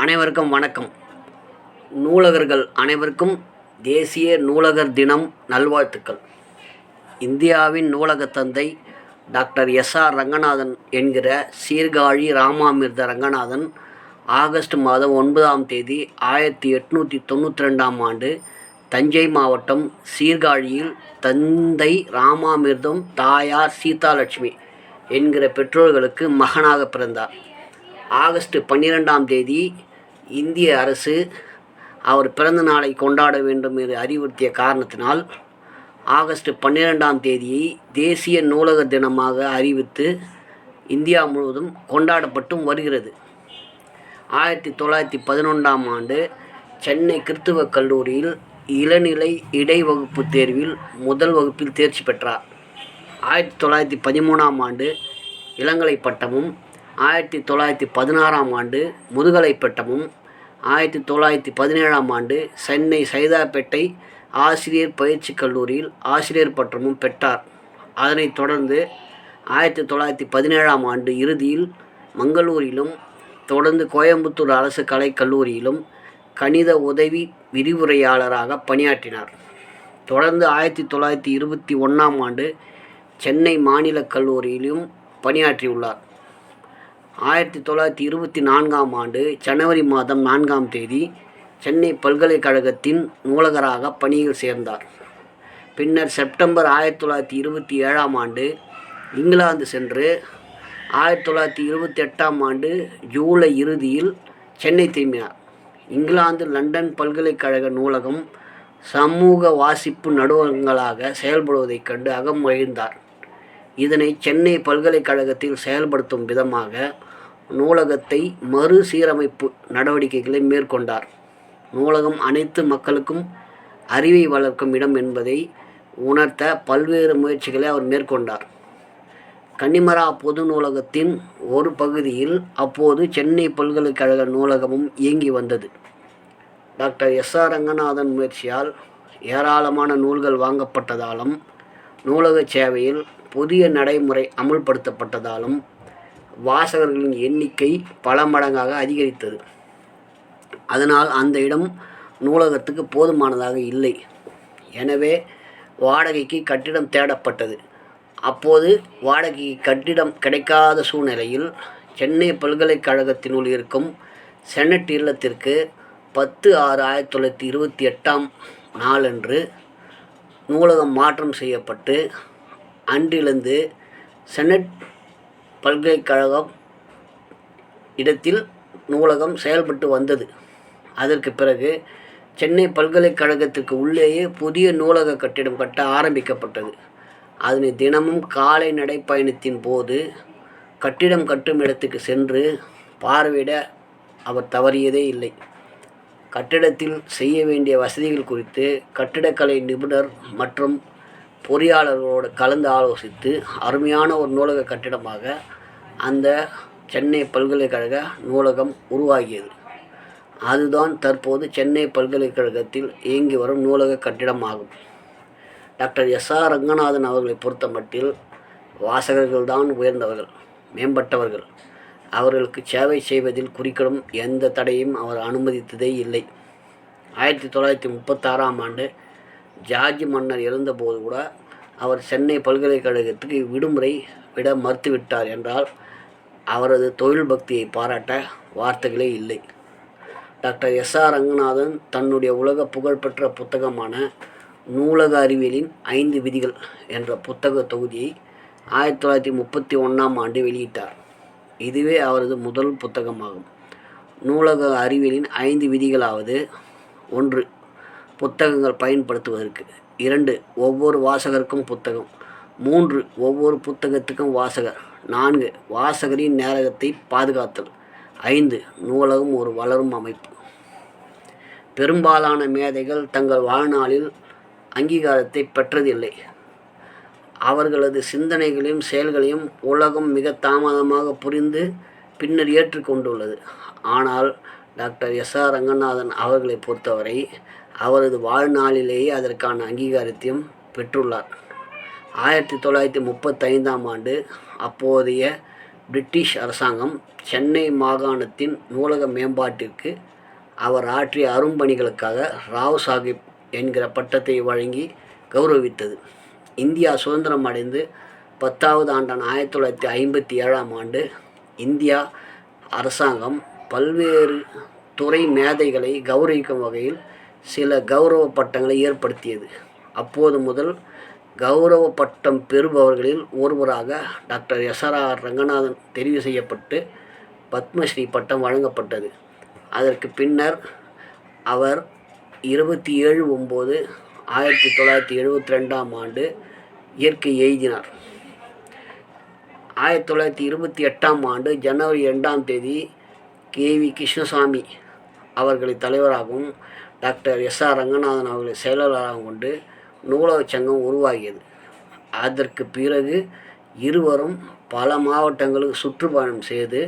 அனைவருக்கும் வணக்கம். நூலகர்கள் அனைவருக்கும் தேசிய நூலகர் தினம் நல்வாழ்த்துக்கள். இந்தியாவின் நூலகத் தந்தை டாக்டர்.S.R.ரங்கநாதன் என்கிற சீர்காழி ராமாமிர்த ரங்கநாதன் ஆகஸ்ட் மாதம் 9ஆம் தேதி 1892ஆம் ஆண்டு தஞ்சை மாவட்டம் சீர்காழியில் தந்தை ராமாமிர்தம், தாயார் சீதாலட்சுமி என்கிற பெற்றோர்களுக்கு மகனாக பிறந்தார். ஆகஸ்ட் 12ஆம் தேதி இந்திய அரசு அவர் பிறந்த நாளை கொண்டாட வேண்டும் என்று அறிவுறுத்திய காரணத்தினால் ஆகஸ்ட் 12ஆம் தேதியை தேசிய நூலகர் தினமாக அறிவித்து இந்தியா முழுவதும் கொண்டாடப்பட்டும் வருகிறது. 1911ஆம் ஆண்டு சென்னை கிறித்துவ கல்லூரியில் இளநிலை இடைவகுப்பு தேர்வில் முதல் வகுப்பில் தேர்ச்சி பெற்றார். 1913ஆம் ஆண்டு இளங்கலை பட்டமும், 1916ஆம் ஆண்டு முதுகலை பட்டமும், 1917ஆம் ஆண்டு சென்னை சைதாப்பேட்டை ஆசிரியர் பயிற்சி கல்லூரியில் ஆசிரியர் பட்டமும் பெற்றார். அதனைத் தொடர்ந்து 1917ஆம் ஆண்டு இறுதியில் மங்களூரிலும், தொடர்ந்து கோயம்புத்தூர் அரசு கலைக்கல்லூரியிலும் கணித உதவி விரிவுரையாளராக பணியாற்றினார். தொடர்ந்து 1921ஆம் ஆண்டு சென்னை மாநில கல்லூரியிலும் பணியாற்றியுள்ளார். 1924ஆம் ஆண்டு ஜனவரி மாதம் 4ஆம் தேதி சென்னை பல்கலைக்கழகத்தின் நூலகராக பணியில் சேர்ந்தார். பின்னர் செப்டம்பர் 1927ஆம் ஆண்டு இங்கிலாந்து சென்று 1928ஆம் ஆண்டு ஜூலை இறுதியில் சென்னை திரும்பினார். இங்கிலாந்து லண்டன் பல்கலைக்கழக நூலகம் சமூக வாசிப்பு நடுவங்களாக செயல்படுவதைக் கண்டு அகம் மகிழ்ந்தார். இதனை சென்னை பல்கலைக்கழகத்தில் செயல்படுத்தும் விதமாக நூலகத்தை மறுசீரமைப்பு நடவடிக்கைகளை மேற்கொண்டார். நூலகம் அனைத்து மக்களுக்கும் அறிவை வளர்க்கும் இடம் என்பதை உணர்த்த பல்வேறு முயற்சிகளை அவர் மேற்கொண்டார். கன்னிமரா பொது நூலகத்தின் ஒரு பகுதியில் அப்போது சென்னை பல்கலைக்கழக நூலகமும் இயங்கி வந்தது. டாக்டர்.S.R.ரங்கநாதன் முயற்சியால் ஏராளமான நூல்கள் வாங்கப்பட்டதாலும், நூலக சேவையில் புதிய நடைமுறை அமுல்படுத்தப்பட்டதாலும் வாசகர்களின் எண்ணிக்கை பல மடங்காக அதிகரித்தது. அதனால் அந்த இடம் நூலகத்துக்கு போதுமானதாக இல்லை. எனவே வாடகைக்கு கட்டிடம் தேடப்பட்டது. அப்போது வாடகைக்கு கட்டிடம் கிடைக்காத சூழ்நிலையில் சென்னை பல்கலைக்கழகத்தினுள் இருக்கும் செனட் இல்லத்திற்கு 10/6/1928ஆம் நாளன்று நூலகம் மாற்றம் செய்யப்பட்டு அன்றிலிருந்து செனட் பல்கலைக்கழகம் இடத்தில் நூலகம் செயல்பட்டு வந்தது. அதற்கு பிறகு சென்னை பல்கலைக்கழகத்திற்கு உள்ளேயே புதிய நூலக கட்டிடம் கட்ட ஆரம்பிக்கப்பட்டது. அதனை தினமும் காலை நடைப்பயணத்தின் போது கட்டிடம் கட்டும் இடத்துக்கு சென்று பார்வையிட அவர் தவறியதே இல்லை. கட்டிடத்தில் செய்ய வேண்டிய வசதிகள் குறித்து கட்டிடக்கலை நிபுணர் மற்றும் பொறியாளர்களோடு கலந்து ஆலோசித்து அருமையான ஒரு நூலக கட்டிடமாக அந்த சென்னை பல்கலைக்கழக நூலகம் உருவாகியது. அதுதான் தற்போது சென்னை பல்கலைக்கழகத்தில் இயங்கி வரும் நூலக கட்டிடமாகும். டாக்டர்.S.R.ரங்கநாதன் அவர்களை பொறுத்த மட்டில் வாசகர்கள்தான் உயர்ந்தவர்கள், மேம்பட்டவர்கள். அவர்களுக்கு சேவை செய்வதில் குறிக்கிடும் எந்த தடையும் அவர் அனுமதித்ததே இல்லை. 1936ஆம் ஆண்டு ஜார்ஜ் மன்னர் இறந்தபோது கூட அவர் சென்னை பல்கலைக்கழகத்துக்கு விடுமுறை விட மறுத்துவிட்டார் என்றால் அவரது தொழில் பக்தியை பாராட்ட வார்த்தைகளே இல்லை. டாக்டர்.S.R.ரங்கநாதன் தன்னுடைய உலக புகழ்பெற்ற புத்தகமான நூலக அறிவியலின் 5 விதிகள் என்ற புத்தக தொகுதியை 1931ஆம் ஆண்டு வெளியிட்டார். இதுவே அவரது முதல் புத்தகமாகும். நூலக அறிவியலின் 5 விதிகளாவது: 1. புத்தகங்கள் பயன்படுத்துவதற்கு. 2. ஒவ்வொரு வாசகருக்கும் புத்தகம். 3. ஒவ்வொரு புத்தகத்துக்கும் வாசகர். 4. வாசகரின் நேரத்தை பாதுகாத்தல். 5. நூலகம் ஒரு வளரும் அமைப்பு. பெரும்பாலான மேதைகள் தங்கள் வாழ்நாளில் அங்கீகாரத்தை பெற்றதில்லை. அவர்களது சிந்தனைகளையும் செயல்களையும் உலகம் மிக தாமதமாக புரிந்து பின்னர் ஏற்றுக்கொண்டுள்ளது. ஆனால் டாக்டர்.S.R.ரங்கநாதன் அவர்களை பொறுத்தவரை அவரது வாழ்நாளிலேயே அதற்கான அங்கீகாரத்தையும் பெற்றுள்ளார். 1935ஆம் ஆண்டு அப்போதைய பிரிட்டிஷ் அரசாங்கம் சென்னை மாகாணத்தின் நூலக மேம்பாட்டிற்கு அவர் ஆற்றிய அரும்பணிகளுக்காக ராவ் சாஹிப் என்கிற பட்டத்தை வழங்கி கௌரவித்தது. இந்தியா சுதந்திரம் அடைந்து 10வது ஆண்டான 1957ஆம் ஆண்டு இந்தியா அரசாங்கம் பல்வேறு துறை மேதைகளை கௌரவிக்கும் வகையில் சில கௌரவ பட்டங்களை ஏற்படுத்தியது. அப்போது முதல் கௌரவ பட்டம் பெறுபவர்களில் ஒருவராக டாக்டர்.S.R. ரங்கநாதன் தெரிவு செய்யப்பட்டு பத்மஸ்ரீ பட்டம் வழங்கப்பட்டது. அதற்கு பின்னர் அவர் 27/9/1972ஆம் ஆண்டு இயற்கை எய்தினார். 1928ஆம் ஆண்டு ஜனவரி 2ஆம் தேதி K.V. கிருஷ்ணசாமி அவர்களை தலைவராகவும் டாக்டர்.S.R. ரங்கநாதன் அவர்களை செயலாளராகவும் கொண்டு நூலகச் சங்கம் உருவாகியது. அதற்கு பிறகு இருவரும் பல மாவட்டங்களுக்கு சுற்றுப்பயணம் செய்து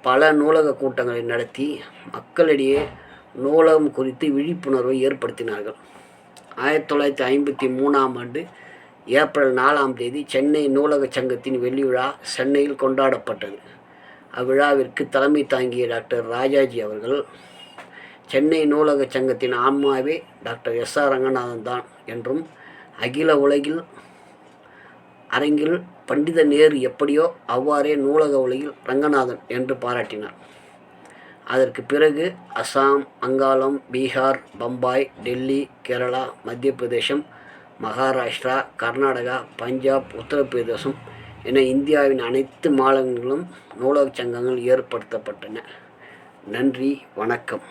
பல நூலக கூட்டங்களை நடத்தி மக்களிடையே நூலகம் குறித்து விழிப்புணர்வை ஏற்படுத்தினார்கள். 1953ஆம் ஆண்டு ஏப்ரல் 4ஆம் தேதி சென்னை நூலகச் சங்கத்தின் வெள்ளி விழா சென்னையில் கொண்டாடப்பட்டது. அவ்விழாவிற்கு தலைமை தாங்கிய டாக்டர் ராஜாஜி அவர்கள், சென்னை நூலகச் சங்கத்தின் ஆன்மாவே டாக்டர்.S.R. ரங்கநாதன் தான் என்றும், அகில உலகில் அரங்கில் பண்டித நேரு எப்படியோ அவ்வாறே நூலக உலகில் ரங்கநாதன் என்று பாராட்டினார். அதற்கு பிறகு அசாம், வங்காளம், பீகார், பம்பாய், டெல்லி, கேரளா, மத்திய பிரதேசம், மகாராஷ்டிரா, கர்நாடகா, பஞ்சாப், உத்தரப்பிரதேசம் என இந்தியாவின் அனைத்து மாநிலங்களிலும் நூலகச் சங்கங்கள் ஏற்படுத்தப்பட்டன. நன்றி, வணக்கம்.